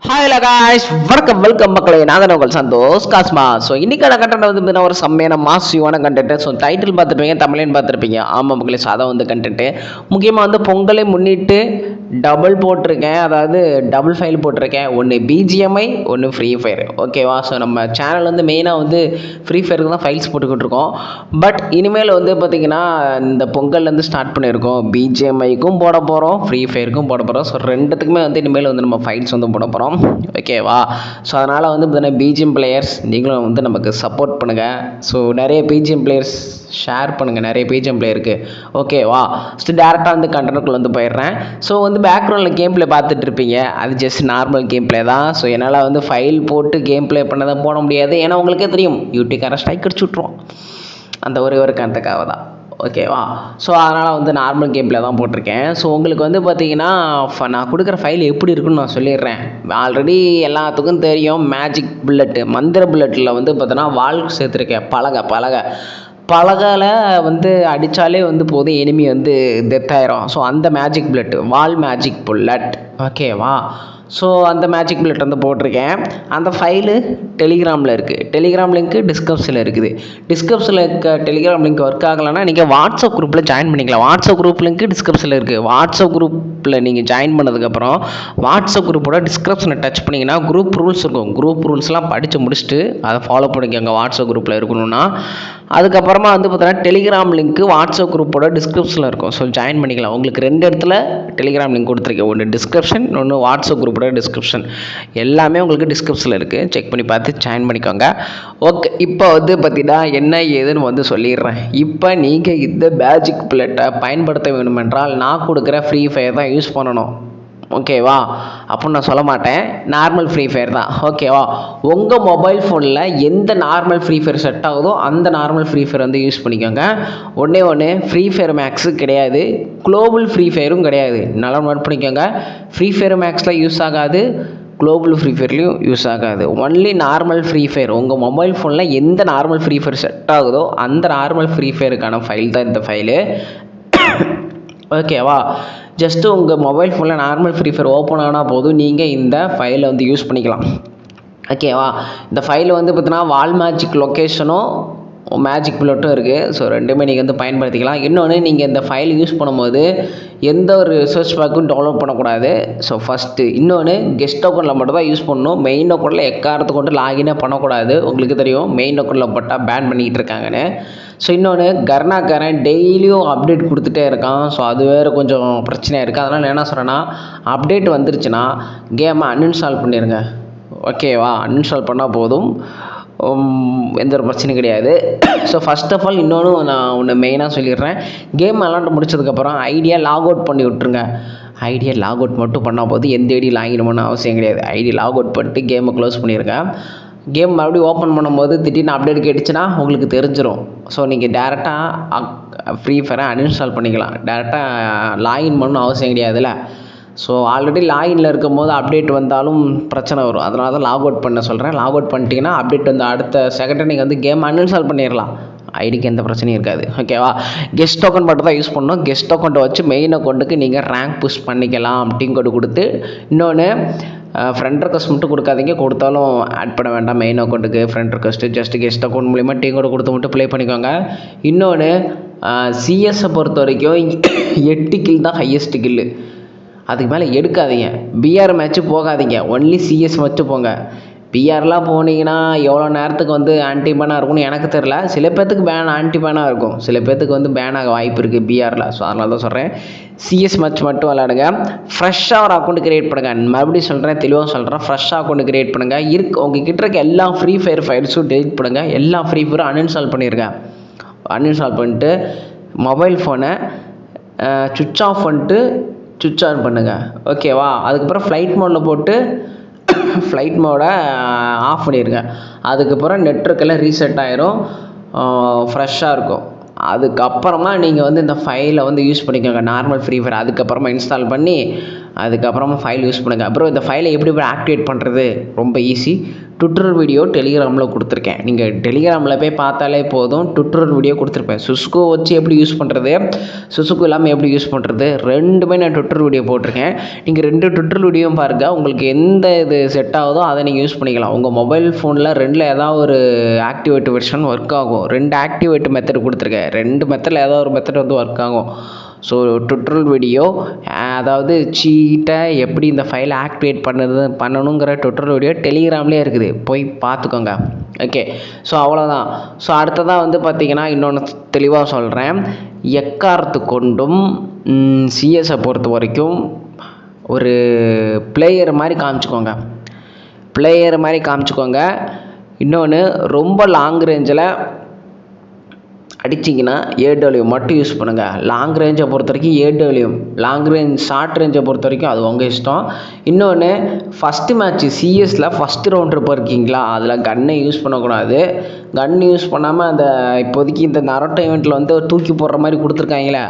Hi guys welcome மக்களே, நான் தான் உங்கள் சந்தோஷ் காஸ்மா. ஸோ இன்றைக்கான கண்டென்ட் வந்து பார்த்தீங்கன்னா ஒரு செம்மையான மாசிவான கண்டென்ட்டு. ஸோ டைட்டில் பார்த்துருப்பீங்க, தமிழையும் பார்த்துருப்பீங்க. ஆமாம் மக்களே, ஸோ அதான் வந்து கண்டென்ட்டு. முக்கியமாக வந்து பொங்கலை முன்னிட்டு டபுள் போட்டிருக்கேன், அதாவது டபுள் ஃபைல் போட்டிருக்கேன். ஒன்று பிஜிஎம்ஐ, ஒன்று ஃப்ரீ ஃபயர். ஓகேவா? ஸோ நம்ம சேனல் வந்து மெயினாக வந்து ஃப்ரீ ஃபயருக்கு தான் ஃபைல்ஸ் போட்டுக்கிட்டு இருக்கோம். பட் இனிமேல் வந்து பார்த்திங்கன்னா இந்த பொங்கல்லேருந்து ஸ்டார்ட் பண்ணியிருக்கோம். பிஜிஎம்ஐக்கும் போட போகிறோம், ஃப்ரீ ஃபயருக்கும் போட போகிறோம். ஸோ ரெண்டுத்துக்குமே வந்து இனிமேல் வந்து நம்ம ஃபைல்ஸ் வந்து போட போகிறோம். ஓகேவா? ஸோ அதனால் வந்து பார்த்தீங்கன்னா பிஜிஎம் பிளேயர்ஸ் நீங்களும் வந்து நமக்கு சப்போர்ட் பண்ணுங்கள். ஸோ நிறைய பிஜிஎம் பிளேயர்ஸ் ஷேர் பண்ணுங்கள், நிறைய பிஜிஎம் பிளேயருக்கு. ஓகேவா? ஸோ டேரெக்டாக வந்து கண்டென்ட்டுக்குள்ள வந்து போயிடுறேன். ஸோ வந்து பேக்ரவுண்டில் கேம் பிளே பார்த்துட்டு இருப்பீங்க, அது ஜஸ்ட் நார்மல் கேம் பிளே தான். ஸோ என்னால் வந்து ஃபைல் போட்டு கேம் பிளே பண்ணதை போட முடியாது, ஏன்னா உங்களுக்கே தெரியும் யூடியூப்காரன் ஸ்ட்ரைக் அடிச்சு விட்ருவோம். அந்த ஒரு காரணத்துக்காக தான். ஓகேவா? ஸோ அதனால் வந்து நார்மல் கேமில் தான் போட்டிருக்கேன். ஸோ உங்களுக்கு வந்து பார்த்தீங்கன்னா நான் கொடுக்குற ஃபைல் எப்படி இருக்குன்னு நான் சொல்லிடுறேன். ஆல்ரெடி எல்லாத்துக்கும் தெரியும், மேஜிக் புல்லட்டு, மந்திர புல்லட்டில் வந்து பார்த்தோன்னா வால் சேர்த்துருக்கேன். பலகையில் வந்து அடித்தாலே வந்து போதும், எனிமி வந்து டெத் ஆயிரும். ஸோ அந்த மேஜிக் புல்லட், வால் மேஜிக் புல்லட். ஓகேவா? ஸோ அந்த மேஜிக் புல்லட் வந்து போட்டிருக்கேன். அந்த ஃபைலு டெலிகிராமில் இருக்குது. டெலிகிராம் லிங்க்கு டிஸ்கிரிப்ஷனில் இருக்குது. டிஸ்கிரிப்ஷனில் இருக்க டெலிகிராம் லிங்க் ஒர்க் ஆகலைன்னா நீங்கள் வாட்ஸ்அப் குரூப்பில் ஜாயின் பண்ணிக்கலாம். வாட்ஸ்அப் குரூப் லிங்க்கு டிஸ்கிரிப்ஷனில் இருக்குது. வாட்ஸ்அப் குரூப்பில் நீங்கள் ஜாயின் பண்ணதுக்கப்புறம் வாட்ஸ்அப் குரூப்போட டிஸ்கிரிப்ஷனை டச் பண்ணிங்கன்னா குரூப் ரூல்ஸ் இருக்கும். குரூப் ரூல்ஸ்லாம் படித்து முடிச்சுட்டு அதை ஃபாலோ பண்ணிக்கோங்க வாட்ஸ்அப் குரூப்பில் இருக்கணும்னா. அதுக்கப்புறமா வந்து பார்த்தீங்கன்னா டெலிகிராம் லிங்க்கு வாட்ஸ்அப் குரூப்போட டிஸ்கிரிப்ஷனில் இருக்கும். ஸோ ஜாயின் பண்ணிக்கலாம். உங்களுக்கு 2 இடத்துல டெலிகிராம் லிங்க் கொடுத்துருக்கேன், ஒன்று டிஸ்கிரிப்ஷன், ஒன்று வாட்ஸ்அப் குரூப்போட டிஸ்கிரிப்ஷன். எல்லாமே உங்களுக்கு டிஸ்கிரிப்ஷனில் இருக்குது, செக் பண்ணி பார்த்து ஜாயின் பண்ணிக்கோங்க. ஓகே, இப்போ வந்து பார்த்தீங்கன்னா என்ன ஏதுன்னு வந்து சொல்லிடுறேன். இப்போ நீங்கள் இந்த மேஜிக் புல்லட்டை பயன்படுத்த வேண்டுமென்றால் நான் கொடுக்குற ஃப்ரீ ஃபயர் தான் யூஸ் பண்ணணும். ஓகேவா? அப்படின்னு நான் சொல்ல மாட்டேன், நார்மல் ஃப்ரீ ஃபயர் தான். ஓகேவா? உங்கள் மொபைல் ஃபோனில் எந்த நார்மல் ஃப்ரீ ஃபயர் செட் ஆகுதோ அந்த நார்மல் ஃப்ரீ ஃபயர் வந்து யூஸ் பண்ணிக்கோங்க. ஒன்று ஃப்ரீ ஃபயர் மேக்ஸு கிடையாது, குளோபல் ஃப்ரீ ஃபயரும் கிடையாது. நல்லா நோட் பண்ணிக்கோங்க. ஃப்ரீ ஃபயர் மேக்ஸில் யூஸ் ஆகாது, குளோபல் ஃப்ரீ ஃபயர்லேயும் யூஸ் ஆகாது. Only normal free fire. உங்கள் மொபைல் ஃபோனில் எந்த நார்மல் ஃப்ரீ ஃபயர் செட் ஆகுதோ அந்த நார்மல் ஃப்ரீ ஃபயருக்கான ஃபைல் தான் இந்த ஃபைலு. ஓகேவா? ஜஸ்ட்டு உங்கள் மொபைல் ஃபோனில் நார்மல் ஃப்ரீ ஃபயர் ஓப்பன் ஆனால் போதும், நீங்கள் இந்த ஃபைலை வந்து யூஸ் பண்ணிக்கலாம். ஓகேவா? இந்த ஃபைலில் வந்து பார்த்தீங்கன்னா வால் மேஜிக் லொக்கேஷனும் மேஜிக் புல்லட்டும் இருக்குது. ஸோ ரெண்டுமே நீங்கள் வந்து பயன்படுத்திக்கலாம். இன்னொன்று, நீங்கள் இந்த ஃபைல் யூஸ் பண்ணும்போது எந்த ஒரு சர்ச் பேக்கும் டவுன்லோட் பண்ணக்கூடாது. So first. இன்னொன்று, கெஸ்ட் அக்கௌண்ட்டில் மட்டும் தான் யூஸ் பண்ணணும். மெயின் அக்கௌண்ட்டில் எக்காரத்தை கொண்டு லாகினே பண்ணக்கூடாது. உங்களுக்கு தெரியும் மெயின் அக்கௌண்ட்டில் போட்டால் பேன் பண்ணிக்கிட்டு இருக்காங்கன்னு. ஸோ இன்னொன்று, கர்னாக்காரன் டெய்லியும் அப்டேட் கொடுத்துட்டே இருக்கான். ஸோ அது வேறு கொஞ்சம் பிரச்சனையாக இருக்குது. அதனால் நான் என்ன சொல்கிறேன்னா, அப்டேட் வந்துருச்சுன்னா கேமை அன்இன்ஸ்டால் பண்ணிடுங்க. ஓகேவா? அன்இன்ஸ்டால் பண்ணால் போதும், எந்த ஒரு பிரச்சனையும் கிடையாது. ஸோ ஃபஸ்ட் ஆஃப் ஆல் இன்னொன்று நான் ஒன்று மெயினாக சொல்லிடுறேன். கேம் விளாண்டு முடிச்சதுக்கப்புறம் ஐடியா லாக் அவுட் பண்ணி விட்ருங்க. ஐடியா லாக் அவுட் மட்டும் பண்ணால் போது, எந்த ஐடி லாகின் பண்ண அவசியம் கிடையாது. ஐடி லாக் அவுட் பண்ணிட்டு கேமை க்ளோஸ் பண்ணிடுங்க. கேம் மறுபடியும் ஓப்பன் பண்ணும்போது திடீர்னு அப்டேட் கேட்டுச்சுன்னா உங்களுக்கு தெரிஞ்சிடும். ஸோ நீங்கள் டேரெக்டாக ஃப்ரீ ஃபயரை அன்இன்ஸ்டால் பண்ணிக்கலாம். டேரெக்டாக லாகின் பண்ணணும் அவசியம் கிடையாதுல்ல. ஸோ ஆல்ரெடி லாகின்ல இருக்கும் போது அப்டேட் வந்தாலும் பிரச்சனை வரும். அதனால தான் லாக் அவுட் பண்ண சொல்கிறேன். லாக் அவுட் பண்ணிட்டீங்கன்னா அப்டேட் வந்து அடுத்த செகண்டை நீங்கள் வந்து கேம் அன்இன்ஸ்டால் பண்ணிடலாம். ஐடிக்கு எந்த பிரச்சனையும் இருக்காது. ஓகேவா? கெஸ்ட் அக்கௌண்ட் மட்டும் தான் யூஸ் பண்ணணும். கெஸ்ட் அக்கௌண்ட்டை வச்சு மெயின் அக்கௌண்ட்டுக்கு நீங்கள் ரேங்க் புஷ் பண்ணிக்கலாம், டீம் கோடு கொடுத்து. இன்னொன்று, ஃப்ரெண்ட் ரெக்வஸ்ட் மட்டும் கொடுக்காதீங்க, கொடுத்தாலும் ஆட் பண்ண வேண்டாம் மெயின் அக்கௌண்ட்டுக்கு friend request. Just guest account மூலிமா டீம் கோடு கொடுத்து மட்டும் ப்ளே பண்ணிக்கோங்க. இன்னொன்று, சிஎஸ்ஸை பொறுத்த வரைக்கும் 8 கில் தான் ஹையஸ்ட் கில்லு. அதுக்கு மேலே எடுக்காதீங்க. பிஆர் மேட்ச்சு போகாதீங்க, ஒன்லி சிஎஸ் வச்சு போங்க. பிஆர்லாம் போனீங்கன்னா எவ்வளோ நேரத்துக்கு வந்து ஆன்டி பேனாக இருக்கும்னு எனக்கு தெரில. சில பேர்த்துக்கு ஆன்டி பேனாக இருக்கும், சில பேர்த்துக்கு வந்து பேனாக வாய்ப்பு இருக்குது பிஆரில். ஸோ அதனால தான் சொல்கிறேன், சிஎஸ் மேட்ச் மட்டும் விளையாடுங்க. ஃப்ரெஷ்ஷாக ஒரு அக்கௌண்ட் க்ரியேட் பண்ணுங்கள். மறுபடியும் சொல்கிறேன், தெளிவாக சொல்கிறேன், ஃப்ரெஷ்ஷாக அக்கௌண்ட் க்ரியேட் பண்ணுங்கள். உங்ககிட்ட இருக்க எல்லா ஃப்ரீ ஃபயர் ஃபைல்ஸும் டெலிட் பண்ணுங்கள். எல்லா ஃப்ரீ ஃபயரும் அன்இன்ஸ்டால் பண்ணிடுங்க. அன்இன்ஸ்டால் பண்ணிட்டு மொபைல் ஃபோனை சுவிட்ச் ஆஃப் பண்ணிட்டு சுவிட்ச் ஆன் பண்ணுங்கள். ஓகேவா? அதுக்கப்புறம் ஃப்ளைட் மோடில் போட்டு ஃப்ளைட் மோடை ஆஃப் பண்ணிடுங்க. அதுக்கப்புறம் நெட்வொர்க்கெல்லாம் ரீசெட் ஆகிரும், ஃப்ரெஷ்ஷாக இருக்கும். அதுக்கப்புறமா நீங்கள் வந்து இந்த ஃபைலை வந்து யூஸ் பண்ணிக்கோங்க, நார்மல் ஃப்ரீ ஃபயர். அதுக்கப்புறமா இன்ஸ்டால் பண்ணி அதுக்கப்புறமா ஃபைல் யூஸ் பண்ணுங்கள். அப்புறம் இந்த ஃபைலை எப்படி ஆக்டிவேட் பண்ணுறது ரொம்ப ஈஸி. ட்விட்டர் வீடியோ டெலிகிராமில் கொடுத்துருக்கேன். நீங்கள் டெலிகிராமில் போய் பார்த்தாலே போதும், ட்விட்டர் வீடியோ கொடுத்துருப்பேன். சுஸ்கோ வச்சு எப்படி யூஸ் பண்ணுறது, சுசுக்கு இல்லாமல் எப்படி யூஸ் பண்ணுறது, ரெண்டுமே நான் ட்விட்டர் வீடியோ போட்டிருக்கேன். நீங்கள் 2 ட்விட்டர் வீடியோவும் பாருங்கள். உங்களுக்கு எந்த இது செட் ஆகுதோ அதை நீங்கள் யூஸ் பண்ணிக்கலாம். உங்கள் மொபைல் ஃபோனில் 2ல் ஏதாவது ஒரு ஆக்டிவேட் வெர்ஷன் ஒர்க் ஆகும். 2 ஆக்டிவேட் மெத்தட் கொடுத்துருக்கேன். 2 மெத்தடில் ஏதாவது ஒரு மெத்தட் வந்து ஒர்க் ஆகும். ஸோ ட்விட்டர் வீடியோ, அதாவது சீட்டாக எப்படி இந்த ஃபைலை ஆக்டிவேட் பண்ணணுங்கிற ட்விட்டர் வீடியோ டெலிகிராம்லேயே இருக்குது, போய் பார்த்துக்கோங்க. ஓகே, ஸோ அவ்வளோதான். ஸோ அடுத்ததாக வந்து பார்த்திங்கன்னா இன்னொன்று தெளிவாக சொல்கிறேன். எக்காரத்து கொண்டும் சிஎஸை பொறுத்த வரைக்கும் ஒரு பிளேயர் மாதிரி காமிச்சிக்கோங்க. இன்னொன்று, ரொம்ப லாங் ரேஞ்சில் அடிச்சிங்கன்னா AW மட்டும் யூஸ் பண்ணுங்கள். லாங் ரேஞ்சை பொறுத்த வரைக்கும் AW, ஷார்ட் ரேஞ்சை பொறுத்த வரைக்கும் அது உங்கள் இஷ்டம். இன்னொன்று, ஃபஸ்ட்டு மேட்ச்சு சிஎஸில் ஃபஸ்ட்டு ரவுண்ட் இருக்கீங்களா, அதில் கன்னை யூஸ் பண்ணக்கூடாது. கன் யூஸ் பண்ணாமல் அந்த இப்போதைக்கு இந்த நரோட்டோ ஈவெண்ட்டில் வந்து தூக்கி போடுற மாதிரி கொடுத்துருக்காங்களே,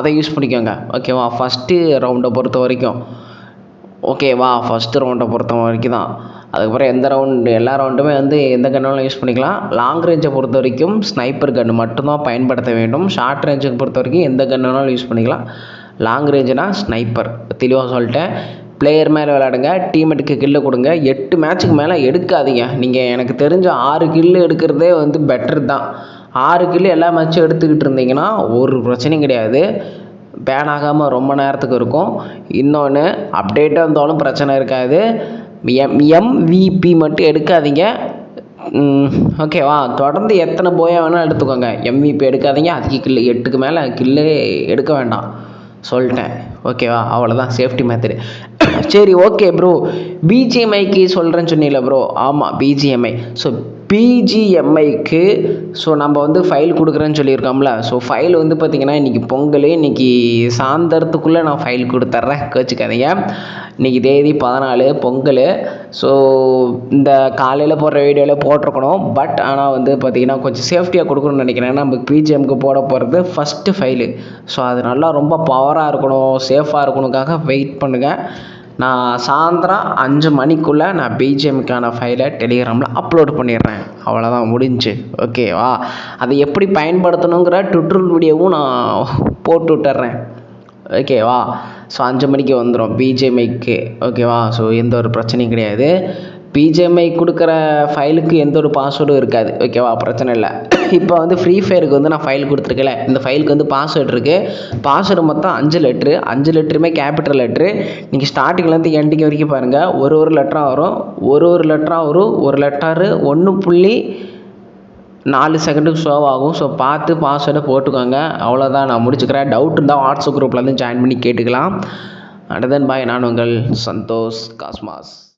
அதை யூஸ் பண்ணிக்கோங்க. ஓகேவா, ஃபஸ்ட்டு ரவுண்டை பொறுத்த வரைக்கும். ஓகேவா, ஃபஸ்ட்டு ரவுண்டை பொறுத்த வரைக்கும் தான். அதுக்கப்புறம் எல்லா ரவுண்டுமே வந்து எந்த கன்னாலும் யூஸ் பண்ணிக்கலாம். லாங் ரேஞ்சை பொறுத்த வரைக்கும் ஸ்னைப்பர் கன்று மட்டும்தான் பயன்படுத்த வேண்டும். ஷார்ட் ரேஞ்சுக்கு பொறுத்த வரைக்கும் எந்த கன்னாலும் யூஸ் பண்ணிக்கலாம். லாங் ரேஞ்சுனா ஸ்னைப்பர். தெளிவாக சொல்லிட்டேன். பிளேயர் மேலே விளையாடுங்க, டீமேட்டுக்கு கில்லு கொடுங்க. 8 மேட்ச்சுக்கு மேலே எடுக்காதீங்க. நீங்கள் எனக்கு தெரிஞ்ச 6 கில்லு எடுக்கிறதே வந்து பெட்டர் தான். 6 கில்லு எல்லா மேட்சும் எடுத்துக்கிட்டு இருந்தீங்கன்னா ஒரு பிரச்சனையும் கிடையாது. பேன் ஆகாமல் ரொம்ப நேரத்துக்கு இருக்கும். இன்னொன்று, அப்டேட்டாக இருந்தாலும் பிரச்சனை இருக்காது. MVP மட்டும் எடுக்காதீங்க. ஓகேவா, தொடர்ந்து எத்தனை போயா வேணால் எடுத்துக்கோங்க. MVP எடுக்காதீங்க. அதுக்கு கில்லு 8க்கு மேலே கில்லு எடுக்க வேண்டாம் சொல்லிட்டேன். ஓகேவா, அவ்வளோதான் சேஃப்டி மெத்தடு. சரி, ஓகே ப்ரோ, BGMIக்கு சொல்கிறேன்னு சொன்னீங்களா ப்ரோ? ஆமாம், BGMI. ஸோ BGMIக்கு நம்ம வந்து ஃபைல் கொடுக்குறேன்னு சொல்லியிருக்கோம்ல. ஸோ ஃபைல் வந்து பார்த்திங்கன்னா இன்றைக்கி பொங்கல், இன்றைக்கி சாயந்தரத்துக்குள்ளே நான் ஃபைல் கொடுத்துட்றேன், கோச்சிக்காதீங்க. இன்றைக்கி தேதி 14 பொங்கல். ஸோ இந்த காலையில் போடுற வீடியோவில் போட்டிருக்கணும். பட் ஆனால் வந்து பார்த்திங்கன்னா கொஞ்சம் சேஃப்டியாக கொடுக்கணும்னு நினைக்கிறேன். நம்ம BGMக்கு போட போகிறது ஃபஸ்ட்டு ஃபைலு. ஸோ அது நல்லா ரொம்ப பவராக இருக்கணும், சேஃபாக இருக்கணுக்காக வெயிட் பண்ணுங்கள். நான் சாயந்தரம் 5 மணிக்குள்ளே நான் BGMக்கான ஃபைலை டெலிகிராமில் அப்லோட் பண்ணிடுறேன். அவ்வளோதான், முடிஞ்சு. ஓகேவா, அதை எப்படி பயன்படுத்தணுங்கிற ட்விட்டர் வீடியோவும் நான் போட்டு விட்டுறேன். ஓகேவா, ஸோ 5 மணிக்கு வந்துடும் BGMIக்கு. ஓகேவா, ஸோ எந்த ஒரு பிரச்சனையும் கிடையாது. BGMI கொடுக்குற ஃபைலுக்கு எந்த ஒரு பாஸ்வேர்டும் இருக்காது. ஓகேவா, பிரச்சனை இல்லை. இப்போ வந்து ஃப்ரீ ஃபயருக்கு வந்து நான் ஃபைல் கொடுத்துருக்கேன்ல, இந்த ஃபைலுக்கு வந்து பாஸ்வேர்டு இருக்குது. பாஸ்வேர்டு மொத்தம் 5 லெட்ரு, 5 லெட்டருமே கேபிட்டல் லெட்ரு. நீங்கள் ஸ்டார்டிங்லேருந்து எண்டிங் வரைக்கும் பாருங்கள். ஒரு லெட்டராக வரும். ஒரு லெட்டரு 1.4 செகண்டுக்கு ஷோ ஆகும். ஸோ பார்த்து பாஸ்வேர்டை போட்டுக்கோங்க. அவ்வளோதான், நான் முடிச்சுக்கிறேன். டவுட் இருந்தால் வாட்ஸ்அப் குரூப்பில் வந்து ஜாயின் பண்ணி கேட்டுக்கலாம். அண்ட் தென் பாய், நான் உங்கள் சந்தோஷ் காஸ்மாஸ்.